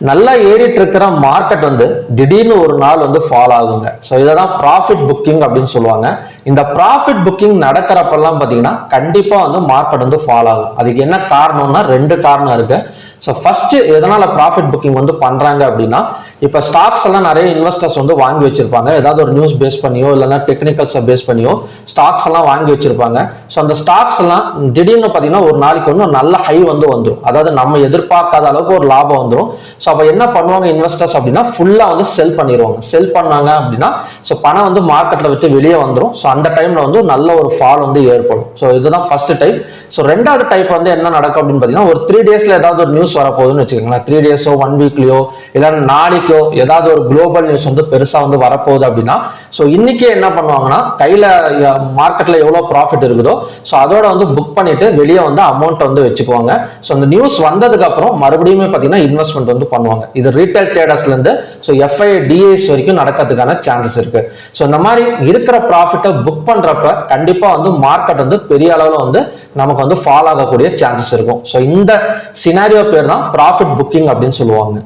நல்லா ஏறிட்டு இருக்கிற மார்க்கெட் வந்து திடீர்னு ஒரு நாள் வந்து ஃபால் ஆகுங்க. ஸோ இதான் ப்ராஃபிட் புக்கிங் அப்படின்னு சொல்லுவாங்க. இந்த ப்ராஃபிட் புக்கிங் நடக்கிறப்பெல்லாம் பார்த்தீங்கன்னா கண்டிப்பா வந்து மார்க்கெட் வந்து ஃபால் ஆகும். அதுக்கு என்ன காரணம்னா ரெண்டு காரணம் இருக்கு. ஸோ ஃபர்ஸ்ட் எதனால ப்ராஃபிட் புக்கிங் வந்து பண்றாங்க அப்படின்னா, இப்போ ஸ்டாக்ஸ் எல்லாம் நிறைய இன்வெஸ்டர்ஸ் வந்து வாங்கி வச்சிருப்பாங்க. ஏதாவது ஒரு நியூஸ் பேஸ் பண்ணியோ இல்லைன்னா டெக்னிக்கல்ஸை பேஸ் பண்ணியோ ஸ்டாக்ஸ் எல்லாம் வாங்கி வச்சிருப்பாங்க. ஸோ அந்த ஸ்டாக்ஸ் எல்லாம் திடீர்னு பார்த்தீங்கன்னா ஒரு நாளைக்கு வந்து நல்ல ஹை வந்து வந்துடும். அதாவது நம்ம எதிர்பார்க்காத அளவுக்கு ஒரு லாபம் வந்துடும். ஸோ அப்போ என்ன பண்ணுவாங்க இன்வெஸ்டர்ஸ் அப்படின்னா, ஃபுல்லா வந்து செல் பண்ணிடுவாங்க. செல் பண்ணாங்க அப்படின்னா ஸோ பணம் வந்து மார்க்கெட்ல விட்டு வெளியே வந்துடும். ஸோ அந்த டைம்ல வந்து நல்ல ஒரு ஃபால் வந்து ஏற்படும். ஸோ இதுதான் ஃபர்ஸ்ட் டைப். ஸோ ரெண்டாவது டைப் வந்து என்ன நடக்கும் அப்படின்னு பார்த்தீங்கன்னா, ஒரு 3 டேஸ்ல ஏதாவது ஒரு நியூஸ் வரப்போகுதுன்னு வச்சுக்கோங்களேன். 3 டேஸோ 1 வீக்லயோ இல்லை நாளைக்கோ ஏதாவது ஒரு குளோபல் நியூஸ் வந்து பெருசா வந்து வரப்போகுது அப்படின்னா, ஸோ இன்னைக்கே என்ன பண்ணுவாங்கன்னா, கையில மார்க்கெட்ல எவ்வளவு ப்ராஃபிட் இருக்குதோ ஸோ அதோட வந்து புக் பண்ணிட்டு வெளியே வந்து அமௌண்ட் வந்து வச்சுக்குவாங்க. ஸோ அந்த நியூஸ் வந்ததுக்கு அப்புறம் மறுபடியும் பார்த்தீங்கன்னா இன்வெஸ்ட்மெண்ட் வந்து பண்ணுவாங்க. இது ரீட்டைல் ட்ரேடர்ஸ்ல இருந்து ஸோ எஃப்ஐ டிஐஸ் வரைக்கும் நடக்கிறதுக்கான சான்சஸ் இருக்கு. ஸோ இந்த மாதிரி இருக்கிற ப்ராஃபிட்டை புக் பண்றப்ப கண்டிப்பா வந்து மார்க்கெட் வந்து பெரிய அளவில் வந்து நமக்கு வந்து ஃபால் ஆகக்கூடிய சான்சஸ் இருக்கும். ஸோ இந்த சினாரியோ பேர் தான் ப்ராஃபிட் புக்கிங் அப்படின்னு சொல்லுவாங்க.